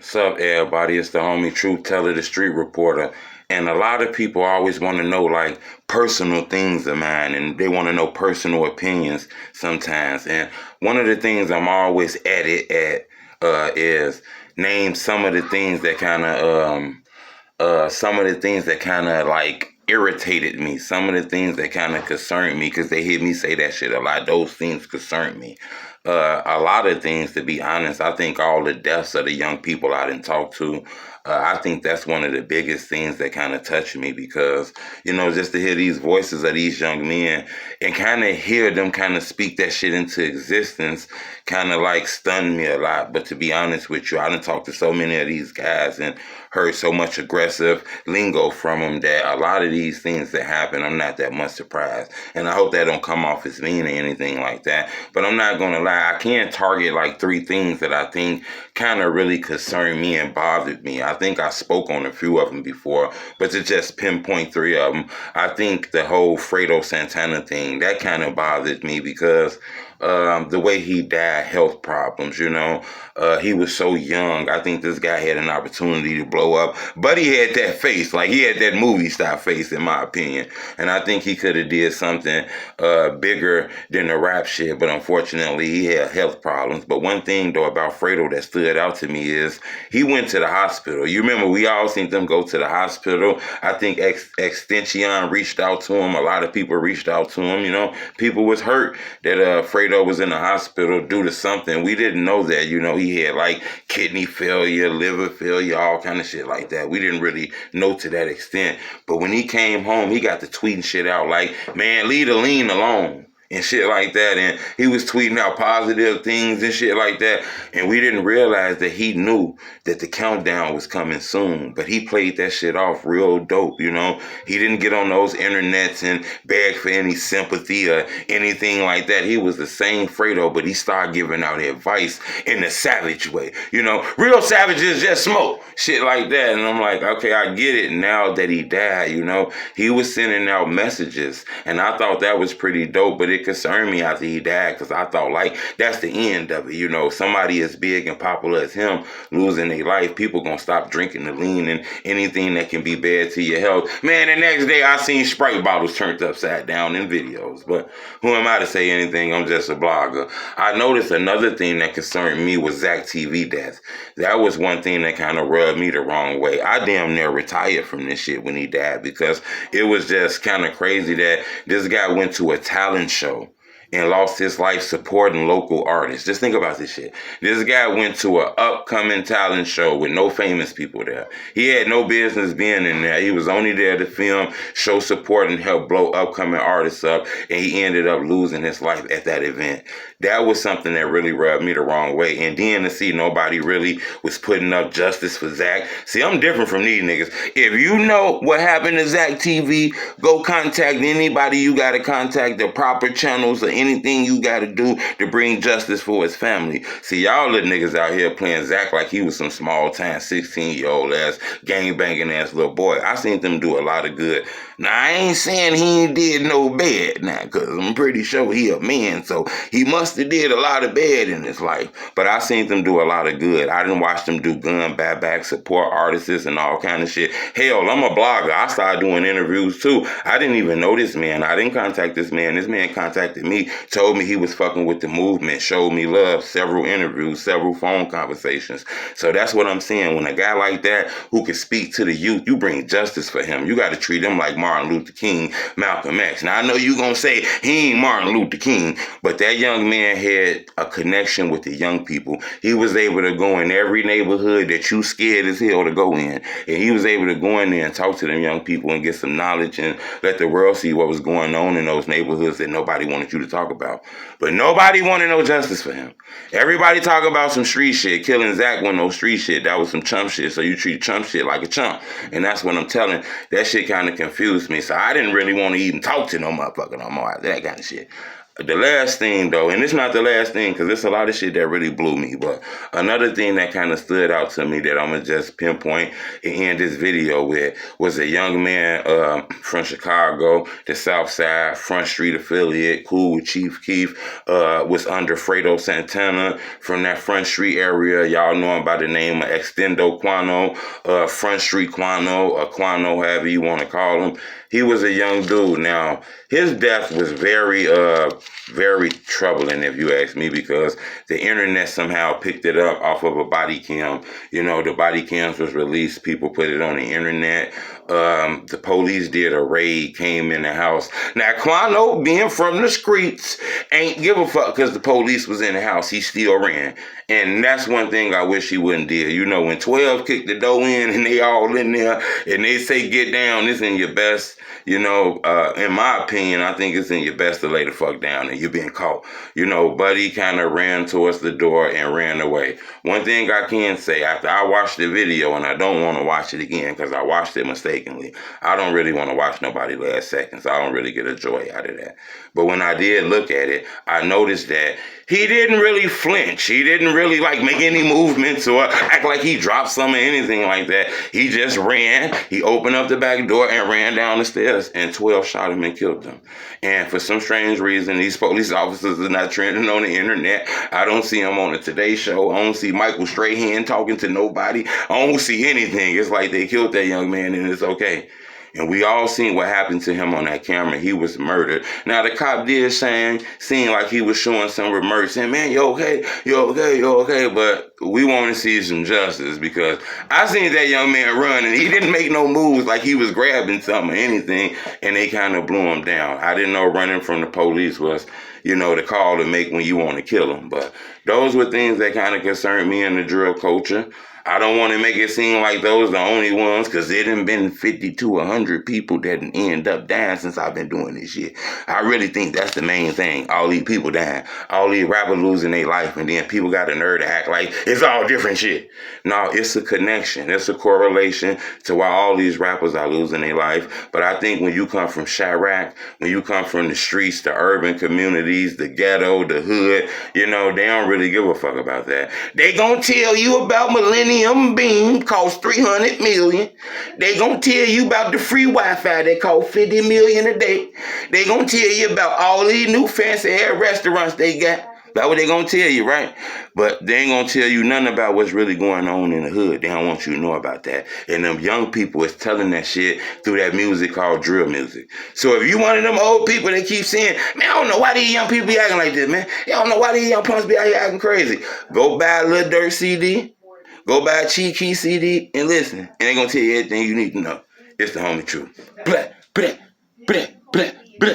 What's up, everybody? It's the homie Truth Teller, the street reporter. And a lot of people always want to know, like, personal things of mine, and they want to know personal opinions sometimes. And one of the things I'm always at it at is name some of the things that kind of like irritated me, some of the things that kind of concerned me, because they hear me say that shit a lot. Those things concern me. A lot of things, to be honest. I think all the deaths of the young people I didn't talk to, I think that's one of the biggest things that kind of touched me, because, just to hear these voices of these young men and kind of hear them kind of speak that shit into existence kind of like stunned me a lot. But to be honest with you, I done talked to so many of these guys and heard so much aggressive lingo from them that a lot of these things that happen, I'm not that much surprised. And I hope that don't come off as mean or anything like that. But I'm not going to lie, I can target like 3 things that I think kind of really concerned me and bothered me. I think I spoke on a few of them before, but to just pinpoint 3 of them, I think the whole Fredo Santana thing, that kind of bothered me, because the way he died, health problems, he was so young. I think this guy had an opportunity to blow up, but he had that face, like he had that movie style face, in my opinion. And I think he could have did something bigger than the rap shit, but unfortunately he had health problems. But one thing though about Fredo that stood out to me is he went to the hospital. You remember we all seen them go to the hospital. I think Extension reached out to him. A lot of people reached out to him. People was hurt that Fredo was in the hospital due to something. We didn't know that. He had like kidney failure, liver failure, all kind of shit like that. We didn't really know to that extent. But when he came home, he got to tweeting shit out like, man, leave the lean alone, and shit like that. And he was tweeting out positive things and shit like that. And we didn't realize that he knew that the countdown was coming soon. But he played that shit off real dope, He didn't get on those internets and beg for any sympathy or anything like that. He was the same Fredo, but he started giving out advice in a savage way. Real savages just smoke. Shit like that. And I'm like, okay, I get it now that he died, He was sending out messages. And I thought that was pretty dope, but it concerned me after he died, because I thought like that's the end of it. Somebody as big and popular as him losing their life, people gonna stop drinking the lean and anything that can be bad to your health. Man, the next day I seen Sprite bottles turned upside down in videos, but who am I to say anything? I'm just a blogger. I noticed another thing that concerned me was Zacktv death. That was one thing that kind of rubbed me the wrong way. I damn near retired from this shit when he died, because it was just kind of crazy that this guy went to a talent show and lost his life supporting local artists. Just think about this shit. This guy went to an upcoming talent show with no famous people there. He had no business being in there. He was only there to film, show support, and help blow upcoming artists up, and he ended up losing his life at that event. That was something that really rubbed me the wrong way. And then to see nobody really was putting up justice for Zach. See, I'm different from these niggas. If you know what happened to Zach TV, go contact anybody you gotta contact, the proper channels or anything you gotta do to bring justice for his family. See, y'all little niggas out here playing Zach like he was some small time 16-year-old ass gang banging ass little boy. I seen them do a lot of good. Now, I ain't saying he ain't did no bad now, because I'm pretty sure he a man, so he must have did a lot of bad in his life. But I seen them do a lot of good. I didn't watch them do gun buyback, support artists, and all kind of shit. Hell, I'm a blogger. I started doing interviews too. I didn't even know this man. I didn't contact this man. This man contacted me, told me he was fucking with the movement, showed me love, several interviews, several phone conversations. So that's what I'm saying. When a guy like that who can speak to the youth, you bring justice for him. You got to treat him like Martin Luther King, Malcolm X. Now, I know you gonna say he ain't Martin Luther King, but that young man had a connection with the young people. He was able to go in every neighborhood that you scared as hell to go in. And he was able to go in there and talk to them young people and get some knowledge and let the world see what was going on in those neighborhoods that nobody wanted you to talk about. But nobody wanted no justice for him. Everybody talk about some street shit. Killing Zach wasn't no street shit. That was some chump shit. So you treat chump shit like a chump. And that's what I'm telling. That shit kind of confused me. So I didn't really want to even talk to no motherfucker no more after that kind of shit. The last thing, though, and it's not the last thing because there's a lot of shit that really blew me, but another thing that kind of stood out to me that I'm going to just pinpoint and end this video with was a young man from Chicago, the South Side, Front Street affiliate, cool with Chief Keef, was under Fredo Santana from that Front Street area. Y'all know him by the name of Extendo Quanno, Front Street Quanno, or Quanno, however you want to call him. He was a young dude. Now, his death was very troubling, if you ask me, because the internet somehow picked it up off of a body cam. You know, the body cams was released. People put it on the internet. The police did a raid, came in the house. Now, Quanno, being from the streets, ain't give a fuck because the police was in the house. He still ran. And that's one thing I wish he wouldn't did. You know, when 12 kicked the door in and they all in there and they say, get down, it's in your best. You know, in my opinion, I think it's in your best to lay the fuck down and you're being caught. You know, Buddy kind of ran towards the door and ran away. One thing I can say, after I watched the video, and I don't want to watch it again because I watched it mistakenly, I don't really want to watch nobody last seconds. I don't really get a joy out of that. But when I did look at it, I noticed that he didn't really flinch. He didn't really like make any movements or act like he dropped something or anything like that. He just ran. He opened up the back door and ran down the stairs, and 12 shot him and killed him. And for some strange reason, these police officers are not trending on the internet. I don't see them on the Today Show. I don't see Michael Strahan talking to nobody. I don't see anything. It's like they killed that young man and it's okay. And we all seen what happened to him on that camera. He was murdered. Now, the cop did seem like he was showing some remorse, saying, man, you okay? You okay? You okay? But we want to see some justice because I seen that young man run and he didn't make no moves like he was grabbing something or anything, and they kind of blew him down. I didn't know running from the police was, you know, the call to make when you want to kill him. But those were things that kind of concerned me in the drill culture. I don't want to make it seem like those are the only ones because there done been 50 to 100 people that end up dying since I've been doing this shit. I really think that's the main thing. All these people dying. All these rappers losing their life, and then people got the nerve to act like it's all different shit. No, it's a connection. It's a correlation to why all these rappers are losing their life. But I think when you come from Chirac, when you come from the streets, the urban communities, the ghetto, the hood, you know, they don't really give a fuck about that. They gonna tell you about Millennium Beam cost $300 million. They gonna tell you about the free Wi-Fi that cost $50 million a day. They gonna tell you about all these new fancy air restaurants they got. That's what they gonna tell you, right? But they ain't gonna tell you nothing about what's really going on in the hood. They don't want you to know about that. And them young people is telling that shit through that music called drill music. So if you one of them old people that keep saying, man, I don't know why these young people be acting like this, man. I don't know why these young punks be out here acting crazy. Go buy a Lil Durk CD. Go buy a Cheat Key CD and listen. And they're going to tell you everything you need to know. It's the homie truth. Blah, blah, blah, blah, blah.